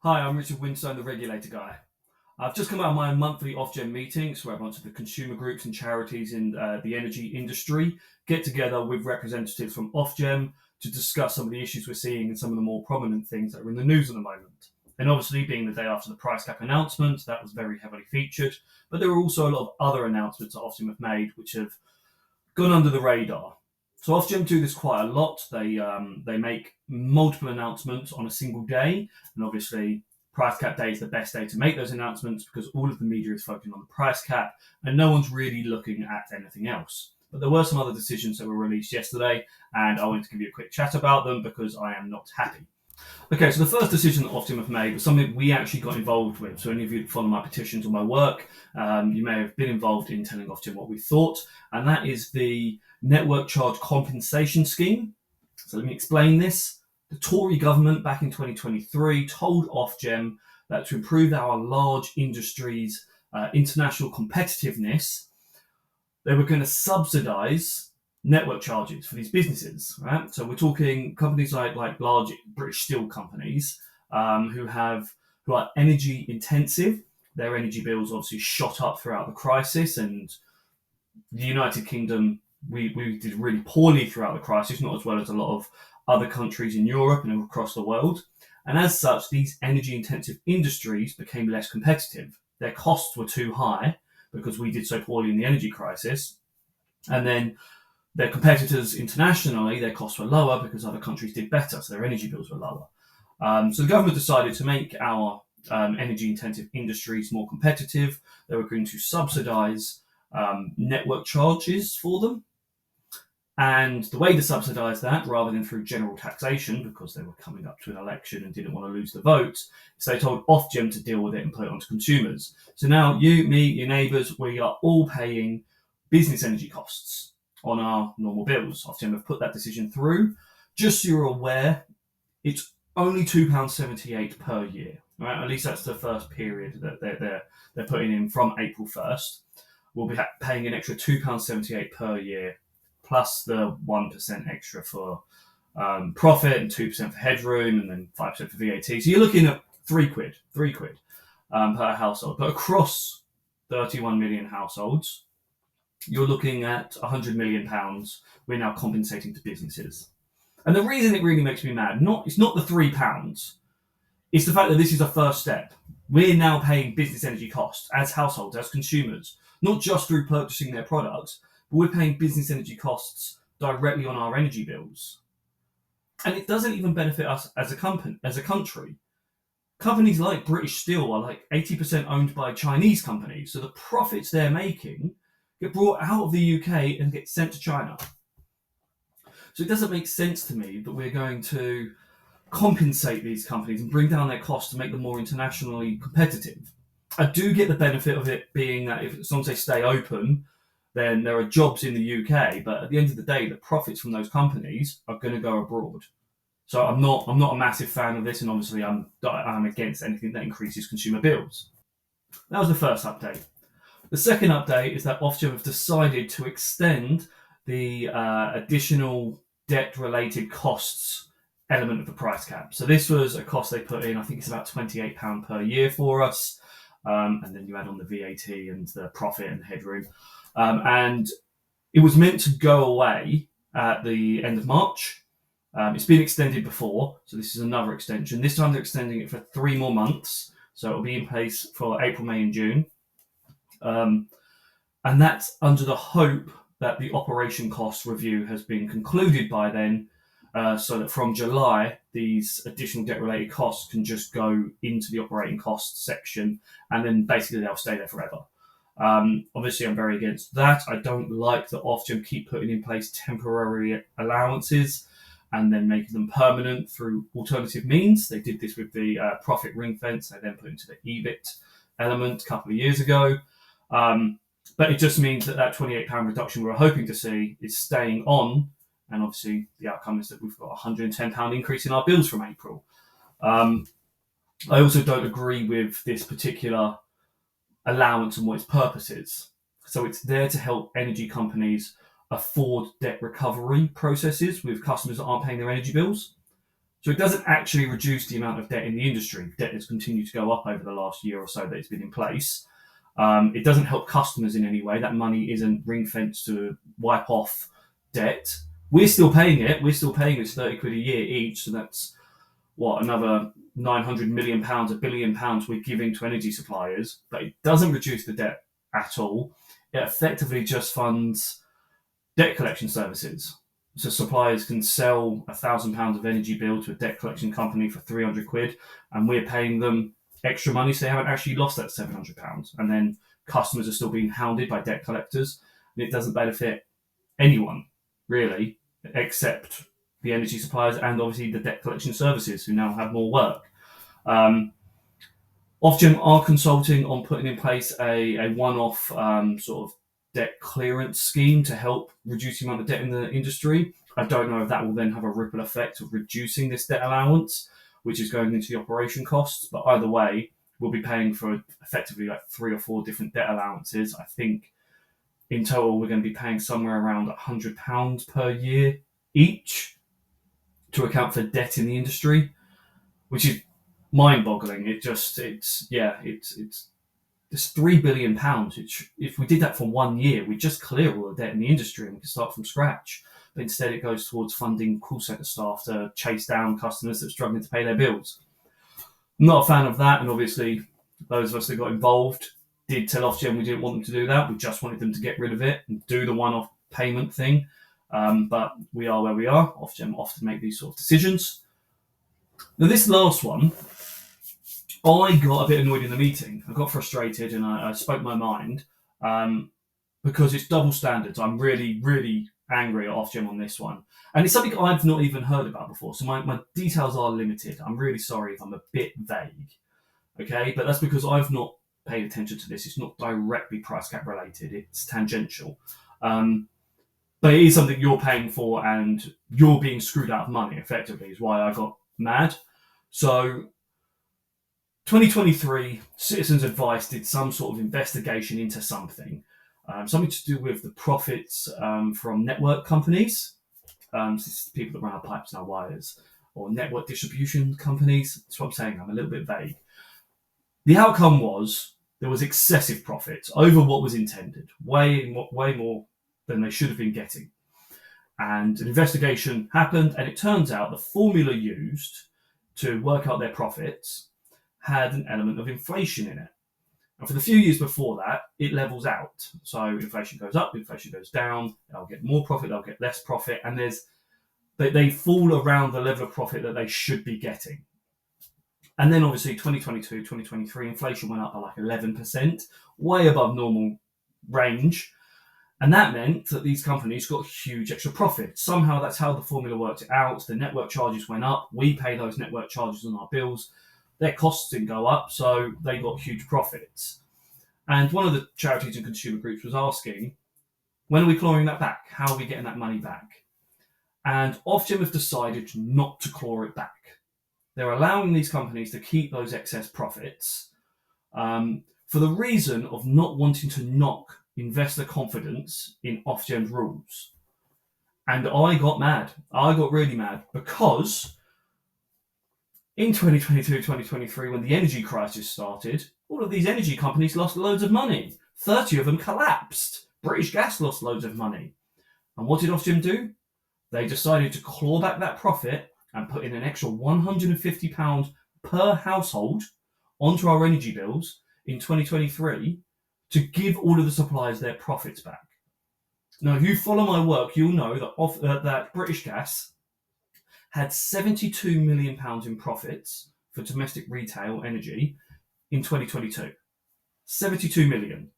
Hi, I'm Richard Winstone, the regulator guy. I've just come out of my monthly Ofgem meetings where a bunch of the consumer groups and charities in the energy industry get together with representatives from Ofgem to discuss some of the issues we're seeing and some of the more prominent things that are in the news at the moment. And obviously, being the day after the price cap announcement, that was very heavily featured. But there were also a lot of other announcements that Ofgem have made which have gone under the radar. So Ofgem do this quite a lot. They make multiple announcements on a single day, and obviously price cap day is the best day to make those announcements because all of the media is focusing on the price cap and no one's really looking at anything else. But there were some other decisions that were released yesterday, and I wanted to give you a quick chat about them because I am not happy. Okay, so the first decision that Ofgem have made was something we actually got involved with. So any of you who follow my petitions or my work, you may have been involved in telling Ofgem what we thought, and that is the network charge compensation scheme. So let me explain this. The Tory government back in 2023 told Ofgem that to improve our large industries' international competitiveness, they were going to subsidise network charges for these businesses, right? So we're talking companies like large British steel companies who are energy intensive. Their energy bills obviously shot up throughout the crisis, and the United Kingdom, we did really poorly throughout the crisis, not as well as a lot of other countries in Europe and across the world. And as such, these energy intensive industries became less competitive. Their costs were too high because we did so poorly in the energy crisis. And then their competitors internationally, their costs were lower because other countries did better, so their energy bills were lower. So the government decided to make our energy-intensive industries more competitive. They were going to subsidise network charges for them. And the way to subsidise that, rather than through general taxation, because they were coming up to an election and didn't want to lose the vote, is they told Ofgem to deal with it and put it onto consumers. So now you, me, your neighbours, we are all paying business energy costs on our normal bills. Ofgem have put that decision through. Just so you're aware, it's only £2.78 per year. Right? At least that's the first period that they're putting in from April 1st. We'll be paying an extra £2.78 per year, plus the 1% extra for profit and 2% for headroom and then 5% for VAT. So you're looking at £3 per household. But across 31 million households, you're looking at £100 million we're now compensating to businesses. And the reason it really makes me mad, it's not the £3, it's the fact that this is a first step. We're now paying business energy costs as households, as consumers, not just through purchasing their products, but we're paying business energy costs directly on our energy bills. And it doesn't even benefit us as a country. Companies like British Steel are like 80% owned by Chinese companies, so the profits they're making get brought out of the UK and get sent to China. So it doesn't make sense to me that we're going to compensate these companies and bring down their costs to make them more internationally competitive. I do get the benefit of it being that as long as they stay open, then there are jobs in the UK, but at the end of the day, the profits from those companies are going to go abroad. So I'm not a massive fan of this, and obviously I'm against anything that increases consumer bills. That was the first update. The second update is that Ofgem have decided to extend the additional debt-related costs element of the price cap. So this was a cost they put in, I think it's about £28 per year for us, and then you add on the VAT and the profit and headroom. And it was meant to go away at the end of March. It's been extended before, so this is another extension. This time they're extending it for 3 more months, so it'll be in place for April, May and June. And that's under the hope that the operation cost review has been concluded by then, so that from July, these additional debt-related costs can just go into the operating costs section, and then basically they'll stay there forever. Obviously, I'm very against that. I don't like that Ofgem keep putting in place temporary allowances and then making them permanent through alternative means. They did this with the profit ring fence. They then put into the EBIT element a couple of years ago. But it just means that £28 reduction we're hoping to see is staying on. And obviously, the outcome is that we've got a £110 increase in our bills from April. I also don't agree with this particular allowance and what its purpose is. So it's there to help energy companies afford debt recovery processes with customers that aren't paying their energy bills. So it doesn't actually reduce the amount of debt in the industry. Debt has continued to go up over the last year or so that it's been in place. It doesn't help customers in any way. That money isn't ring fenced to wipe off debt. We're still paying it. We're still paying this 30 quid a year each. So that's another 900 million pounds, £1 billion we're giving to energy suppliers. But it doesn't reduce the debt at all. It effectively just funds debt collection services. So suppliers can sell £1,000 of energy bill to a debt collection company for 300 quid, and we're paying them extra money, so they haven't actually lost that £700. And then customers are still being hounded by debt collectors, and it doesn't benefit anyone, really, except the energy suppliers and obviously the debt collection services who now have more work. Ofgem are consulting on putting in place a one-off sort of debt clearance scheme to help reduce the amount of debt in the industry. I don't know if that will then have a ripple effect of reducing this debt allowance, which is going into the operation costs. But either way, we'll be paying for effectively like 3 or 4 different debt allowances. I think in total, we're going to be paying somewhere around £100 per year each to account for debt in the industry, which is mind-boggling. It's £3 billion. Which, if we did that for 1 year, we'd just clear all the debt in the industry and we could start from scratch. But instead, it goes towards funding call centre staff to chase down customers that are struggling to pay their bills. I'm not a fan of that, and obviously, those of us that got involved did tell Ofgem we didn't want them to do that. We just wanted them to get rid of it and do the one-off payment thing. But we are where we are. Ofgem often make these sort of decisions. Now, this last one, I got a bit annoyed in the meeting. I got frustrated and I spoke my mind because it's double standards. I'm really, really angry at Ofgem on this one. And it's something I've not even heard about before. So my details are limited. I'm really sorry if I'm a bit vague. Okay, but that's because I've not paid attention to this. It's not directly price cap related. It's tangential. But it is something you're paying for and you're being screwed out of money, effectively, is why I got mad. So 2023, Citizens Advice did some sort of investigation into something to do with the profits from network companies. This is people that run our pipes and our wires, or network distribution companies. That's what I'm saying. I'm a little bit vague. The outcome was there was excessive profits over what was intended, way more than they should have been getting. And an investigation happened, and it turns out the formula used to work out their profits had an element of inflation in it. And for the few years before that, it levels out. So inflation goes up, inflation goes down, they'll get more profit, they'll get less profit, and they fall around the level of profit that they should be getting. And then obviously 2022, 2023, inflation went up by like 11%, way above normal range. And that meant that these companies got huge extra profit. Somehow that's how the formula worked it out. The network charges went up. We pay those network charges on our bills. Their costs didn't go up, so they got huge profits. And one of the charities and consumer groups was asking, when are we clawing that back? How are we getting that money back? And Ofgem have decided not to claw it back. They're allowing these companies to keep those excess profits for the reason of not wanting to knock investor confidence in Ofgem's rules. And I got mad. I got really mad because in 2022, 2023, when the energy crisis started, all of these energy companies lost loads of money. 30 of them collapsed. British Gas lost loads of money. And what did Ofgem do? They decided to claw back that profit and put in an extra £150 per household onto our energy bills in 2023 to give all of the suppliers their profits back. Now, if you follow my work, you'll know that British Gas had £72 million in profits for domestic retail energy in 2022. 72 million.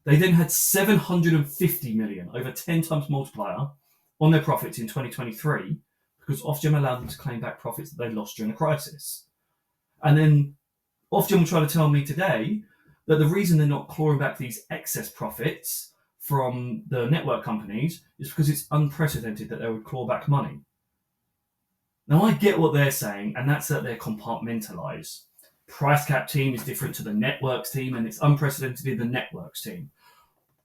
They then had 750 million, over 10 times multiplier, on their profits in 2023 because Ofgem allowed them to claim back profits that they lost during the crisis. And then Ofgem will try to tell me today that the reason they're not clawing back these excess profits from the network companies is because it's unprecedented that they would claw back money. Now, I get what they're saying, and that's that they're compartmentalised. Price cap team is different to the networks team, and it's unprecedented in the networks team.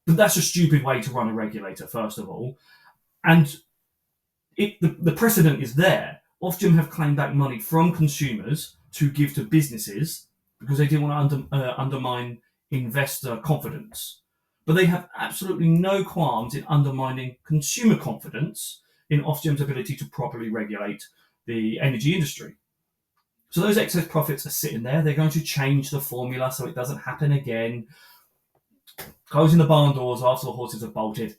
But that's a stupid way to run a regulator, first of all. And the precedent is there. Ofgem have claimed back money from consumers to give to businesses because they didn't want to undermine investor confidence. But they have absolutely no qualms in undermining consumer confidence in Ofgem's ability to properly regulate the energy industry. So those excess profits are sitting there. They're going to change the formula so it doesn't happen again. Closing the barn doors after the horses have bolted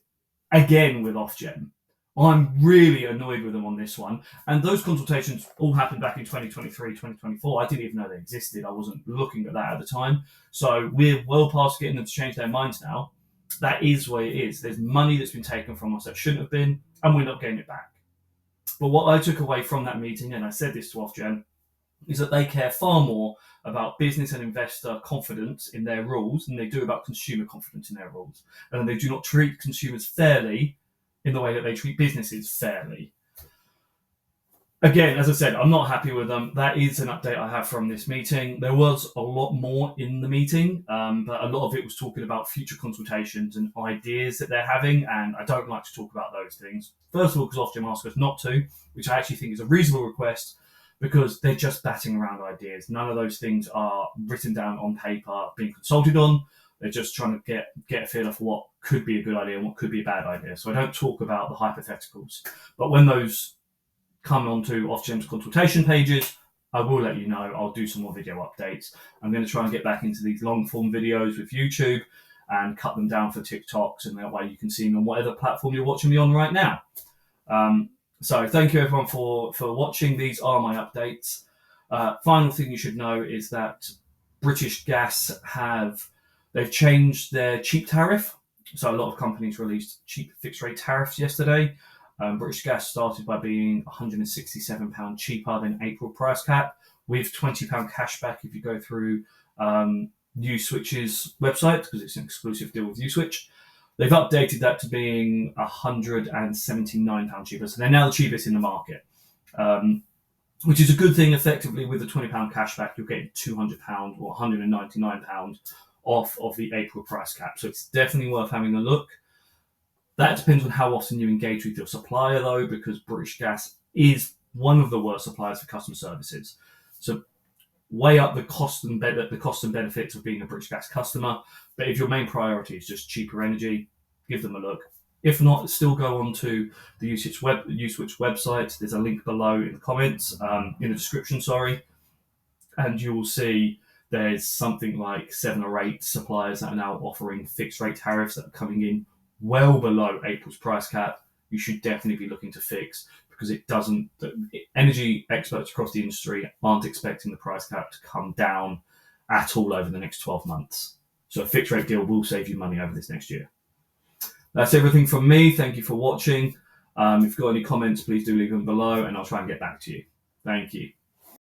again with Ofgem. I'm really annoyed with them on this one. And those consultations all happened back in 2023, 2024. I didn't even know they existed. I wasn't looking at that at the time. So we're well past getting them to change their minds now. That is what it is. There's money that's been taken from us that shouldn't have been, and we're not getting it back. But what I took away from that meeting, and I said this to Ofgem, is that they care far more about business and investor confidence in their rules than they do about consumer confidence in their rules. And they do not treat consumers fairly in the way that they treat businesses fairly. Again, as I said, I'm not happy with them. That is an update I have from this meeting. There was a lot more in the meeting, but a lot of it was talking about future consultations and ideas that they're having, and I don't like to talk about those things. First of all, because Ofgem asked us not to, which I actually think is a reasonable request, because they're just batting around ideas. None of those things are written down on paper, being consulted on. They're just trying to get a feel for what could be a good idea and what could be a bad idea. So I don't talk about the hypotheticals. But when those come onto Ofgem's consultation pages, I will let you know. I'll do some more video updates. I'm going to try and get back into these long form videos with YouTube and cut them down for TikToks, and that way you can see me on whatever platform you're watching me on right now. So thank you everyone for watching. These are my updates. Final thing you should know is that British Gas they've changed their cheap tariff. So a lot of companies released cheap fixed rate tariffs yesterday. British Gas started by being £167 cheaper than April price cap, with £20 cashback if you go through Uswitch's website, because it's an exclusive deal with Uswitch. They've updated that to being £179 cheaper. So they're now the cheapest in the market, which is a good thing. Effectively, with the £20 cashback, you're getting £200 or £199 off of the April price cap. So it's definitely worth having a look. That depends on how often you engage with your supplier, though, because British Gas is one of the worst suppliers for customer services. So weigh up the cost and benefits of being a British Gas customer. But if your main priority is just cheaper energy, give them a look. If not, still go on to the Uswitch website. There's a link below in the comments, in the description, and you will see there's something like 7 or 8 suppliers that are now offering fixed rate tariffs that are coming in well below April's price cap. You should definitely be looking to fix, because energy experts across the industry aren't expecting the price cap to come down at all over the next 12 months. So a fixed rate deal will save you money over this next year. That's everything from me. Thank you for watching. If you've got any comments, please do leave them below and I'll try and get back to you. Thank you.